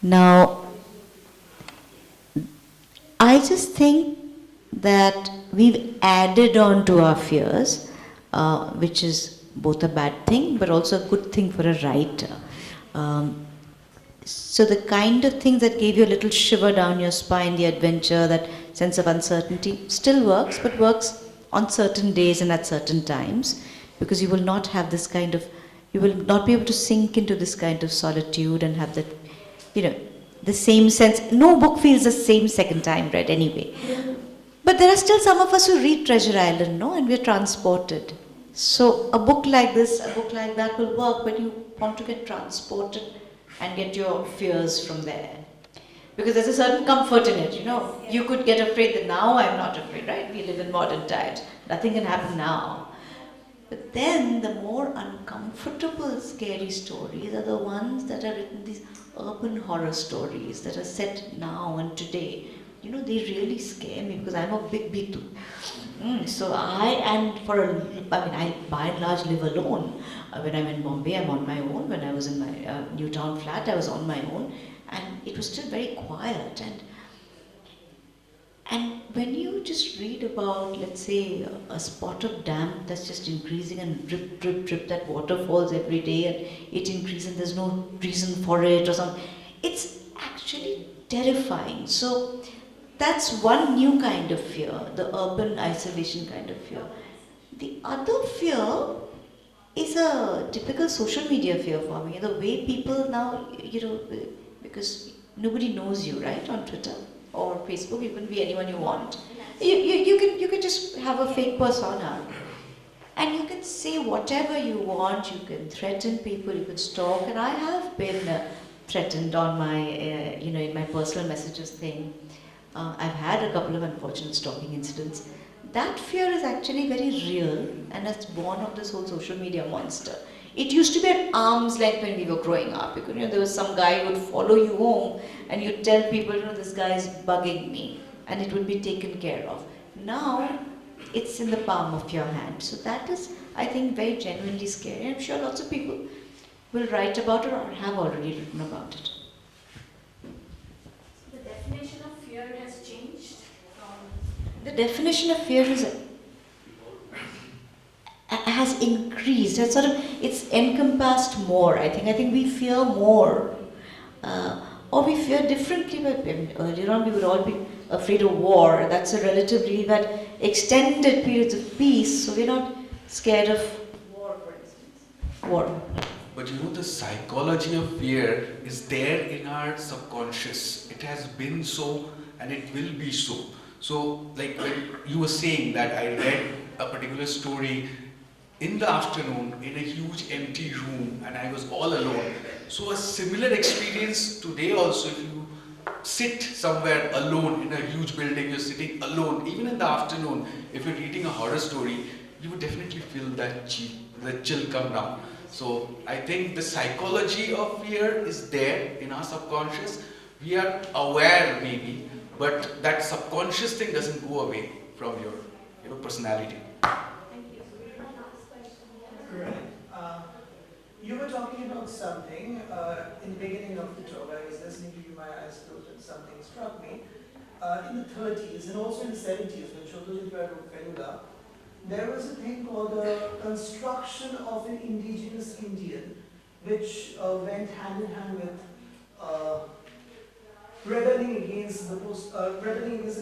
Now, I just think that we've added on to our fears, which is both a bad thing but also a good thing for a writer. So the kind of things that gave you a little shiver down your spine, the adventure, that sense of uncertainty, still works, but works on certain days and at certain times, because you will not have this kind of, you will not be able to sink into this kind of solitude and have that, the same sense. No book feels the same second time read anyway. But there are still some of us who read Treasure Island, and we're transported. So a book like this, a book like that will work when you want to get transported and get your fears from there. Because there's a certain comfort in it, You could get afraid that now I'm not afraid, right? We live in modern times. Nothing can happen now. But then the more uncomfortable, scary stories are the ones that are written, these urban horror stories that are set now and today. They really scare me because I'm a big Bhitu. So I by and large live alone. When I'm in Bombay, I'm on my own. When I was in my Newtown flat, I was on my own. And it was still very quiet. And when you just read about, let's say, a spot of damp that's just increasing and drip, drip, drip, that water falls every day and it increases and there's no reason for it or something, it's actually terrifying. So that's one new kind of fear, the urban isolation kind of fear. The other fear is a typical social media fear for me. The way people now, because nobody knows you, right, on Twitter or Facebook. You can be anyone you want. You can just have a fake persona, and you can say whatever you want. You can threaten people. You can stalk, and I have been threatened on my, in my personal messages thing. I've had a couple of unfortunate stalking incidents. That fear is actually very real, and it's born of this whole social media monster. It used to be at arm's length when we were growing up. Because, there was some guy who would follow you home and you'd tell people, this guy is bugging me, and it would be taken care of. Now, it's in the palm of your hand. So that is, I think, very genuinely scary. I'm sure lots of people will write about it or have already written about it. So the definition of fear has changed? The definition of fear has increased. It's encompassed more. I think we fear more, or we fear differently. But earlier on, we would all be afraid of war. That's a relatively, we've had extended periods of peace, so we're not scared of war, for instance. War. But the psychology of fear is there in our subconscious. It has been so, and it will be so. So, like when you were saying that I read a particular story in the afternoon in a huge empty room and I was all alone. So a similar experience today also, if you sit somewhere alone in a huge building, you're sitting alone, even in the afternoon, if you're reading a horror story, you would definitely feel that chill come down. So I think the psychology of fear is there in our subconscious. We are aware maybe, but that subconscious thing doesn't go away from your personality. Right. You were talking about something in the beginning of the talk. I was listening to you, my eyes closed, and something struck me. In the 30s and also in the 70s, when Jashodhara wrote Bangla, there was a thing called the construction of an indigenous Indian, which went hand in hand with rebelling against the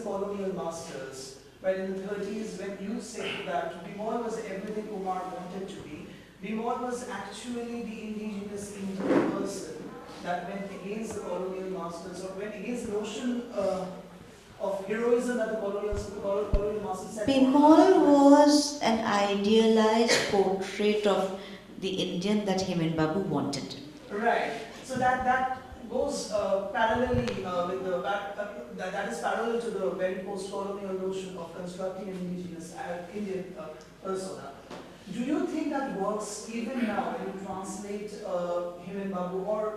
colonial masters. But in the 30s, when you say that Bimol was everything Kumar wanted to be, Bimol was actually the indigenous Indian person that went against the colonial masters or went against the notion of heroism that the colonial masters set? Bimal was an idealized portrait of the Indian that Hemendra Babu wanted. Right. So that goes parallelly with the that is parallel to the very post-colonial notion of constructing an indigenous Indian persona. Do you think that works even now when you translate Hemendra Babu, or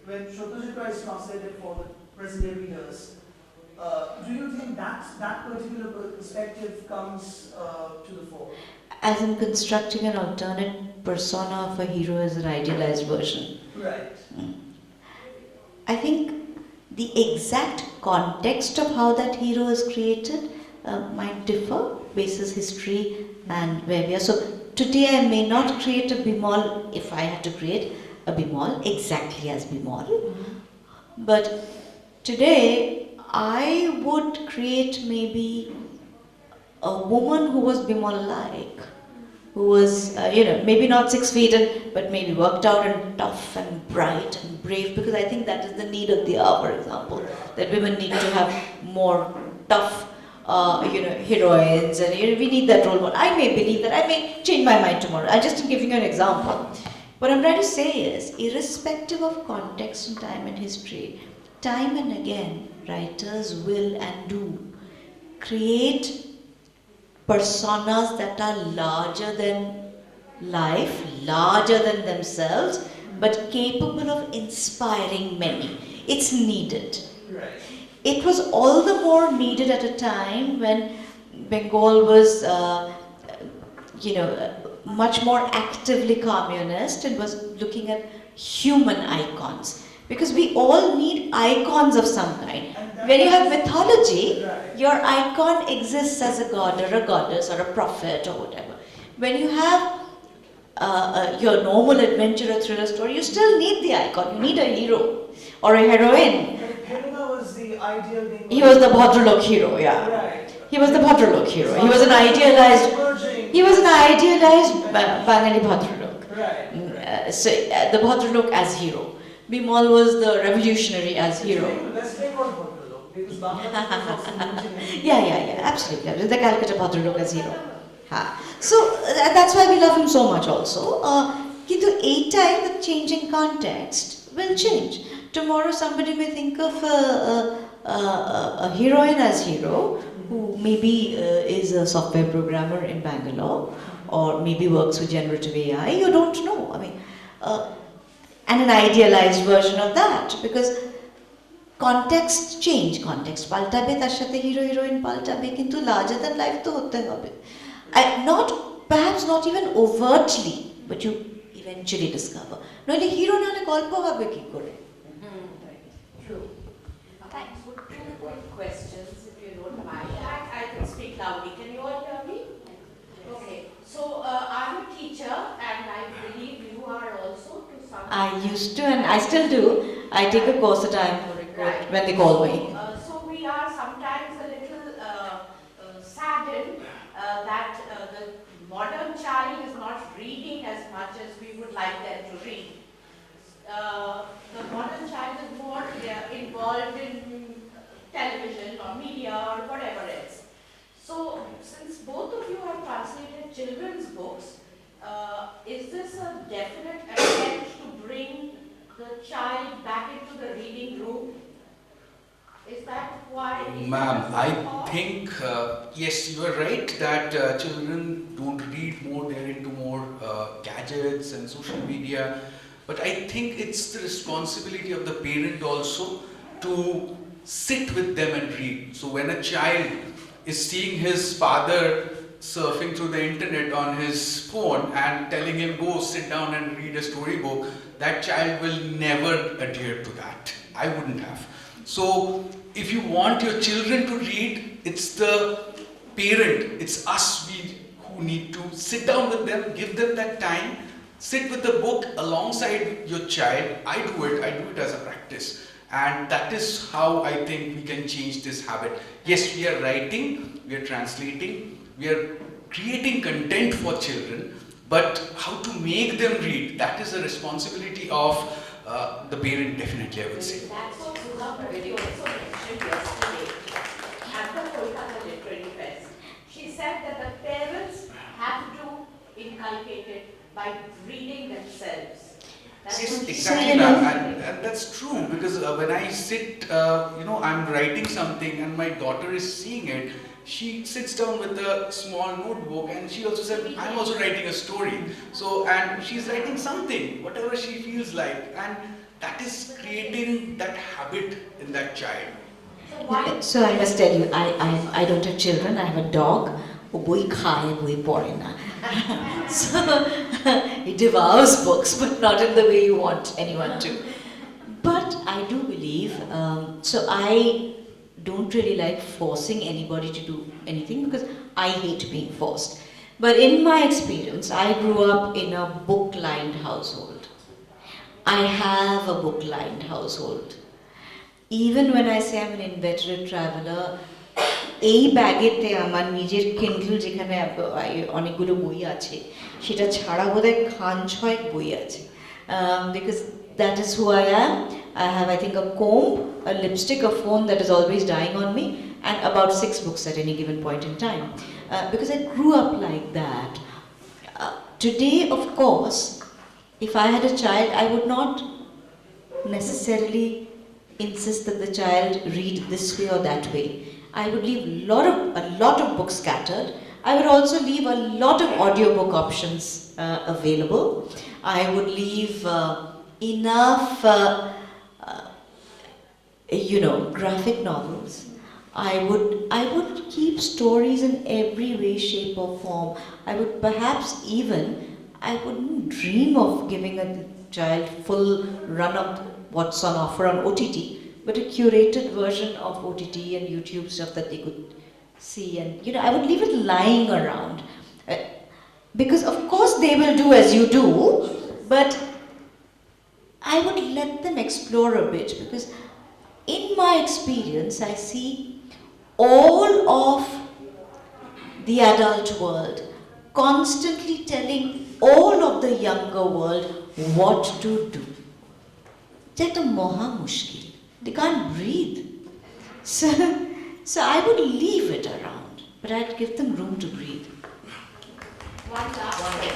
when Jashodhara is translated for the present-day readers? Do you think that particular perspective comes to the fore? As in constructing an alternate persona of a hero as an idealized version. Right. I think the exact context of how that hero is created might differ basis history and where we are. So today I may not create a Bimal if I had to create a Bimal exactly as Bimal. But today I would create maybe a woman who was Bimal-like, who was, maybe not 6 feet, but maybe worked out and tough and bright and brave, because I think that is the need of the hour, for example, that women need to have more tough, heroines, and we need that role model. I may believe that, I may change my mind tomorrow. I'm just giving you an example. What I'm trying to say is, irrespective of context and time and history, time and again, writers will and do create personas that are larger than life, larger than themselves, but capable of inspiring many. It's needed. Right. It was all the more needed at a time when Bengal was, much more actively communist and was looking at human icons. Because we all need icons of some kind. When you have mythology, your icon exists as a god or a goddess or a prophet or whatever. When you have your normal adventure or thriller story, you still need the icon. You need a hero or a heroine. Hemendra was the ideal being. He was the Bhadralok hero, yeah. Right. He was the Bhadralok hero. He was an idealized. He was an idealized Bengali Bhadralok. Right. The Bhadralok as hero. Bimal was the revolutionary as hero. Let's play one Bhadralok, because Bangla was also Yeah, absolutely. The Calcutta Bhadralok as hero. So that's why we love him so much also. Kintu a time with changing context will change. Tomorrow somebody may think of a heroine as hero, who maybe is a software programmer in Bangalore, or maybe works with generative AI. You don't know. I mean, and an idealized version of that, because context change, context paltabe, tar sathe hero heroine paltabe, kintu larger than life to hote hobe. Perhaps not even overtly, but you eventually discover. No, the hero nale golpo hobe ki kore. True. Thanks. Would two questions, if you don't mind. I can speak loudly. Can you all hear me? Okay. So I'm a teacher, and I believe you are also to some. I used to, and I still do. I take a course at a time when they call me. So we are sometimes a little saddened that the modern child is not reading as much as we would like them to read. The modern child is more involved in television or media or whatever else. So, since both of you have translated children's books, is this a definite attempt to bring the child back into the reading room? Is that why? Ma'am, I think, yes, you are right that children don't read more, they're into more gadgets and social media. But I think it's the responsibility of the parent also to sit with them and read. So when a child is seeing his father surfing through the internet on his phone and telling him, go sit down and read a storybook, that child will never adhere to that. I wouldn't have. So if you want your children to read, it's the parent, it's us who need to sit down with them, give them that time, sit with the book alongside your child. I do it as a practice. And that is how I think we can change this habit. Yes, we are writing, we are translating, we are creating content for children, but how to make them read, that is a responsibility of the parent, definitely, I would say. That's what Kumar also mentioned yesterday. inculcated by reading themselves. That's Yes, what- exactly, So, ma'am. And that's true because when I sit, I'm writing something and my daughter is seeing it, she sits down with a small notebook and she also said, I'm also writing a story. So, and she's writing something, whatever she feels like, and that is creating that habit in that child. So why? So I must tell you, I don't have children, I have a dog. ও বই খায় বই পড়ে না so it devours books but not in the way you want anyone to. But I do believe, so I don't really like forcing anybody to do anything because I hate being forced. But in my experience, I grew up in a book-lined household. I have a book-lined household. Even when I say I'm an inveterate traveler, এই ব্যাগেতে আমার নিজের Kindle যেখানে অনেকগুলো বই আছে সেটা ছাড়া বোধহয় খান ছয়েক বই আছে because that is who I am. I have, I think, a comb, a lipstick, a phone that is always dying on me, and about 6 books at any given point in time. Because I grew up like that. Today, of course, if I had a child, I would not necessarily insist that the child read this way or that way. I would leave a lot of books scattered. I would also leave a lot of audiobook options available. I would leave enough, graphic novels. I would keep stories in every way, shape or form. I would perhaps even, I wouldn't dream of giving a child full run of what's on offer on OTT, but a curated version of OTT and YouTube stuff that they could see. And I would leave it lying around. Because of course they will do as you do, but I would let them explore a bit because in my experience I see all of the adult world constantly telling all of the younger world what to do. It's a moha mushkil. They can't breathe. So I would leave it around, but I'd give them room to breathe. One last question.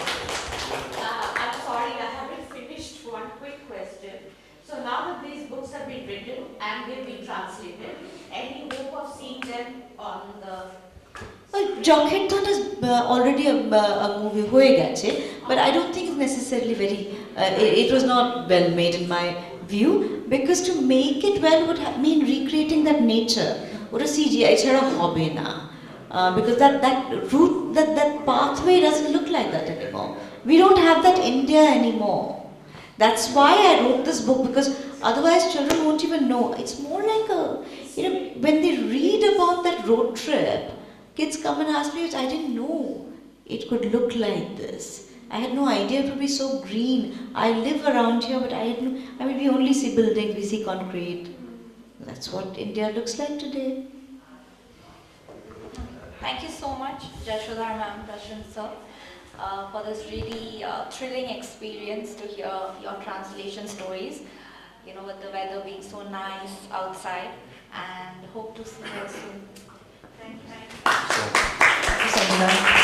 I'm sorry, I haven't finished. One quick question. So now that these books have been written and they've been translated, any hope of seeing them on the... Jashodhara is already a movie হয়ে গেছে, but I don't think it's necessarily very, it was not well made in my view, because to make it well would mean recreating that nature. ওটা CGI ছাড়া হবে না, because that route, that pathway doesn't look like that anymore. We don't have that India anymore. That's why I wrote this book, because otherwise children won't even know. It's more like when they read about that road trip, kids come and ask me, I didn't know it could look like this. I had no idea it would be so green. I live around here, but we only see buildings, we see concrete. That's what India looks like today. Thank you so much, Jashodhara ma'am, Prasun sir, for this really thrilling experience to hear your translation stories, with the weather being so nice outside, and hope to see you soon. Thank you. Sanjna.